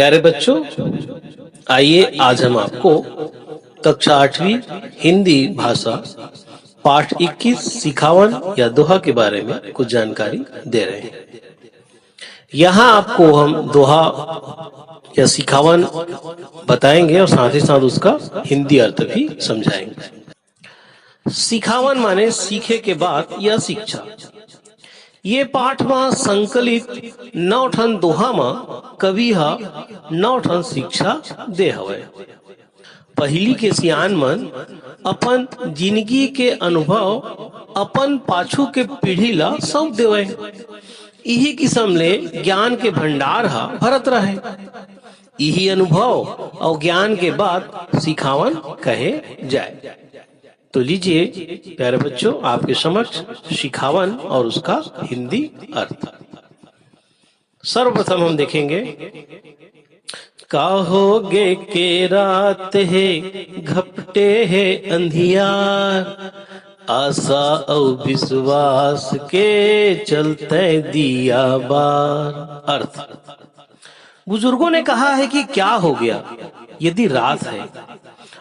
प्यारे बच्चों, आइए आज हम आपको कक्षा 8वीं हिंदी भाषा पाठ 21 सिखावन या दोहा के बारे में कुछ जानकारी दे रहे हैं। यहाँ आपको हम दोहा या सिखावन बताएंगे और साथ ही साथ उसका हिंदी अर्थ भी समझाएंगे। सिखावन माने सीखे के बाद या शिक्षा। ये पाठ में संकलित 9 ठन दोहा में कवि हा 9 ठन शिक्षा दे हवे। पहली के सियान मन अपन जिंदगी के अनुभव अपन पाछू के पीढ़ी ला सौंप देवे। यही किस्म ले ज्ञान के भंडार हा भरत रहे। यही अनुभव और ज्ञान के बाद सिखावन कहे जाए। तो लीजिए प्यारे बच्चों, आपके समक्ष सिखावन और उसका हिंदी अर्थ। सर्वप्रथम हम देखेंगे, कहोगे के रात है घपटे है अंधियार, आशा और विश्वास के चलते दिया बार। अर्थ, बुजुर्गों ने कहा है कि क्या हो गया यदि रात है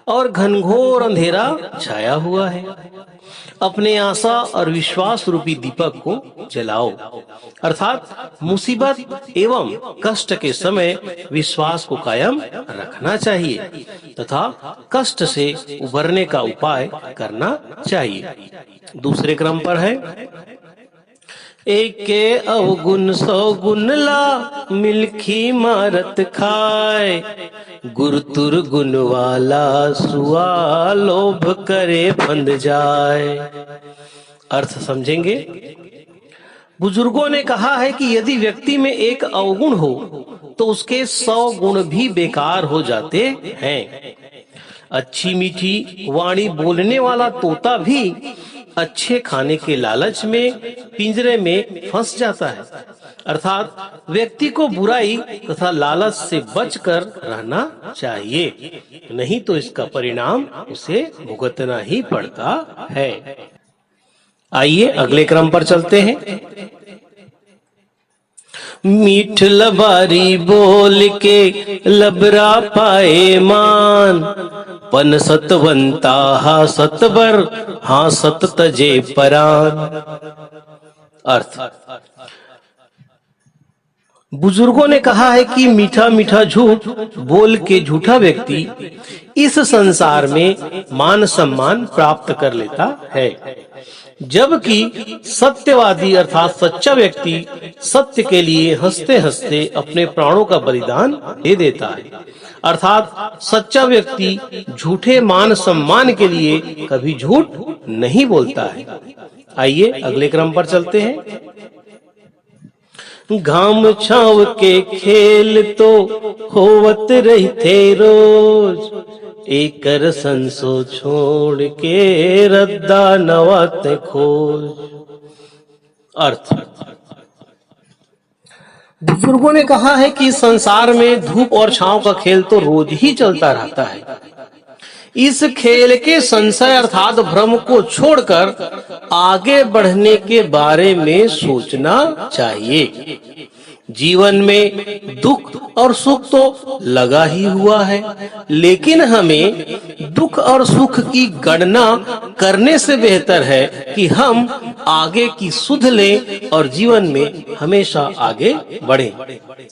और घनघोर अंधेरा छाया हुआ है, अपने आशा और विश्वास रूपी दीपक को जलाओ। अर्थात मुसीबत एवं कष्ट के समय विश्वास को कायम रखना चाहिए तथा कष्ट से उबरने का उपाय करना चाहिए। दूसरे क्रम पर है, एक के अवगुण 100 गुण ला, मिलखी मारत खाए, गुरुतुर गुण वाला सुआ, लोभ करे फंद जाए। अर्थ समझेंगे। बुजुर्गों ने कहा है कि यदि व्यक्ति में एक अवगुण हो तो उसके 100 गुण भी बेकार हो जाते हैं। अच्छी मीठी वाणी बोलने वाला तोता भी अच्छे खाने के लालच में पिंजरे में फंस जाता है। अर्थात व्यक्ति को बुराई तथा लालच से बचकर रहना चाहिए, नहीं तो इसका परिणाम उसे भुगतना ही पड़ता है। आइए अगले क्रम पर चलते हैं। मीठ लबारी बोल के लबरा पाए मान, पन सतवंता हा सतबर हाँ सत तजे परान। अर्थ, बुजुर्गों ने कहा है कि मीठा मीठा झूठ बोल के झूठा व्यक्ति इस संसार में मान सम्मान प्राप्त कर लेता है, जबकि सत्यवादी अर्थात सच्चा व्यक्ति सत्य के लिए हंसते हंसते अपने प्राणों का बलिदान दे देता है। अर्थात सच्चा व्यक्ति झूठे मान सम्मान के लिए कभी झूठ नहीं बोलता है। आइए अगले क्रम पर चलते हैं। घाम छाव के खेल तो होवत रहते रोज, एकर संसो छोड़ के रद्दा नवात खोज। अर्थ, बुजुर्गों ने कहा है कि संसार में धूप और छांव का खेल तो रोज ही चलता रहता है। इस खेल के संशय अर्थात भ्रम को छोड़कर आगे बढ़ने के बारे में सोचना चाहिए। जीवन में दुख और सुख तो लगा ही हुआ है, लेकिन हमें दुख और सुख की गणना करने से बेहतर है कि हम आगे की सुध लें और जीवन में हमेशा आगे बढ़ें।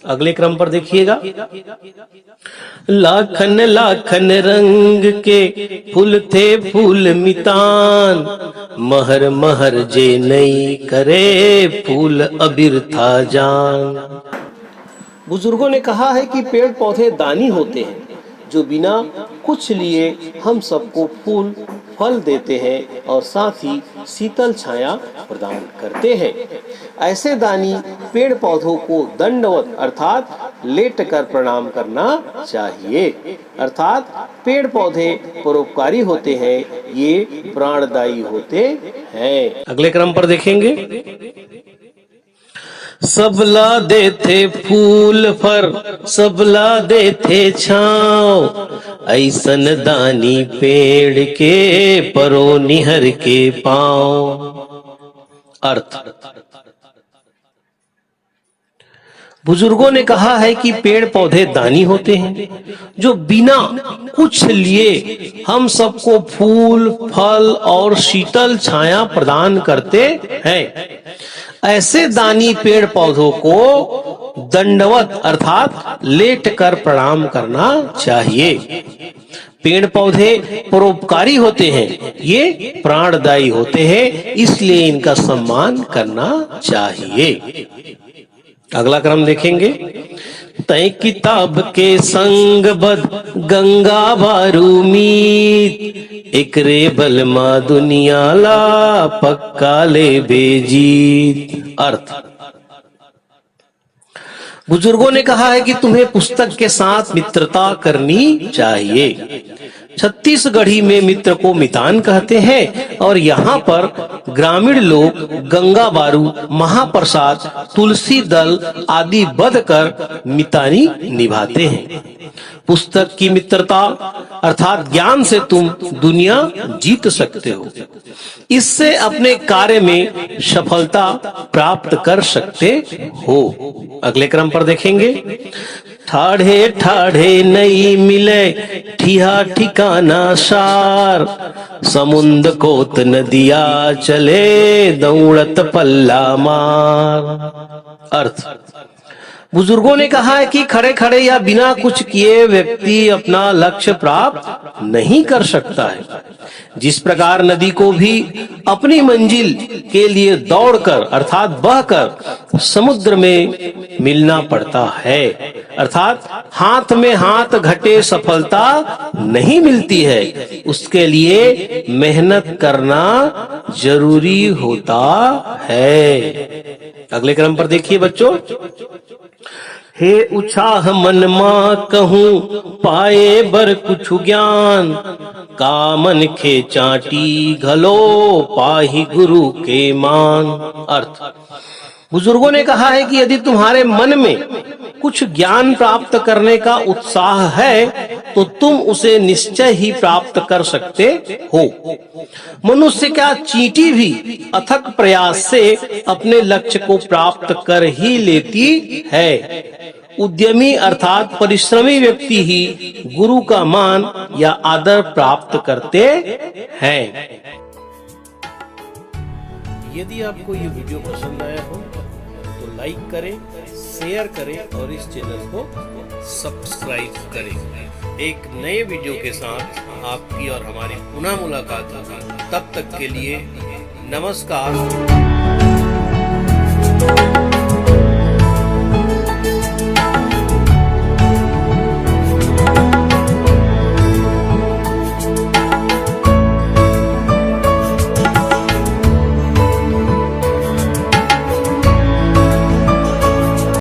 अगले क्रम पर देखिएगा, लाखन लाखन रंग के फूल थे फूल मितान, महर महर जे नहीं करे फूल अबीर था जान। बुजुर्गों ने कहा है कि पेड़ पौधे दानी होते हैं जो बिना कुछ लिए हम सबको फूल फल देते हैं और साथ ही शीतल छाया प्रदान करते हैं। ऐसे दानी पेड़ पौधों को दंडवत अर्थात लेट कर प्रणाम करना चाहिए। अर्थात पेड़ पौधे परोपकारी होते हैं, ये प्राणदायी होते हैं। अगले क्रम पर देखेंगे, सबला देते फूल फर सबला देते छाँव, ऐसन दानी पेड़ के परो निहर के पाँव। अर्थ, बुजुर्गों ने कहा है कि पेड़ पौधे दानी होते हैं जो बिना कुछ लिए हम सबको फूल, फल और शीतल छाया प्रदान करते हैं। ऐसे दानी पेड़ पौधों को दंडवत अर्थात लेट कर प्रणाम करना चाहिए। पेड़ पौधे परोपकारी होते हैं, ये प्राणदायी होते हैं, इसलिए इनका सम्मान करना चाहिए। अगला क्रम देखेंगे। तय किताब के संग बद गंगा बारू मीत, एकरे बलमा दुनिया ला पक्का ले बेजीत। अर्थ, बुजुर्गों ने कहा है कि तुम्हें पुस्तक के साथ मित्रता करनी चाहिए। छत्तीसगढ़ी में मित्र को मितान कहते हैं और यहाँ पर ग्रामीण लोग गंगा बारू, महाप्रसाद, तुलसी दल आदि बध कर मितानी निभाते हैं। पुस्तक की मित्रता अर्थात ज्ञान से तुम दुनिया जीत सकते हो। इससे अपने कार्य में सफलता प्राप्त कर सकते हो। अगले क्रम पर देखेंगे। ठाढ़े ठाढ़े नहीं मिले ठिया ठिकाना सार, समुद्र कोत नदिया चले दौड़त पल्ला मार। अर्थ, बुजुर्गों ने कहा है कि खड़े खड़े या बिना कुछ किए व्यक्ति अपना लक्ष्य प्राप्त नहीं कर सकता है। जिस प्रकार नदी को भी अपनी मंजिल के लिए दौड़कर अर्थात बहकर समुद्र में मिलना पड़ता है, अर्थात हाथ में हाथ घटे सफलता नहीं मिलती है, उसके लिए मेहनत करना जरूरी होता है। अगले क्रम पर देखिए बच्चों। हे उछाह मन मा कहूं पाए बर कुछ ज्ञान, कामन खे चाटी घलो पाही गुरु के मान। अर्थ, बुजुर्गों ने कहा है कि यदि तुम्हारे मन में कुछ ज्ञान प्राप्त करने का उत्साह है तो तुम उसे निश्चय ही प्राप्त कर सकते हो। मनुष्य क्या चींटी भी अथक प्रयास से अपने लक्ष्य को प्राप्त कर ही लेती है। उद्यमी अर्थात परिश्रमी व्यक्ति ही गुरु का मान या आदर प्राप्त करते हैं। यदि आपको ये वीडियो पसंद आया हो तो लाइक करें, शेयर करें और इस चैनल को सब्सक्राइब करें। एक नए वीडियो के साथ आपकी और हमारी पुनः मुलाकात होगी। तब तक के लिए नमस्कार।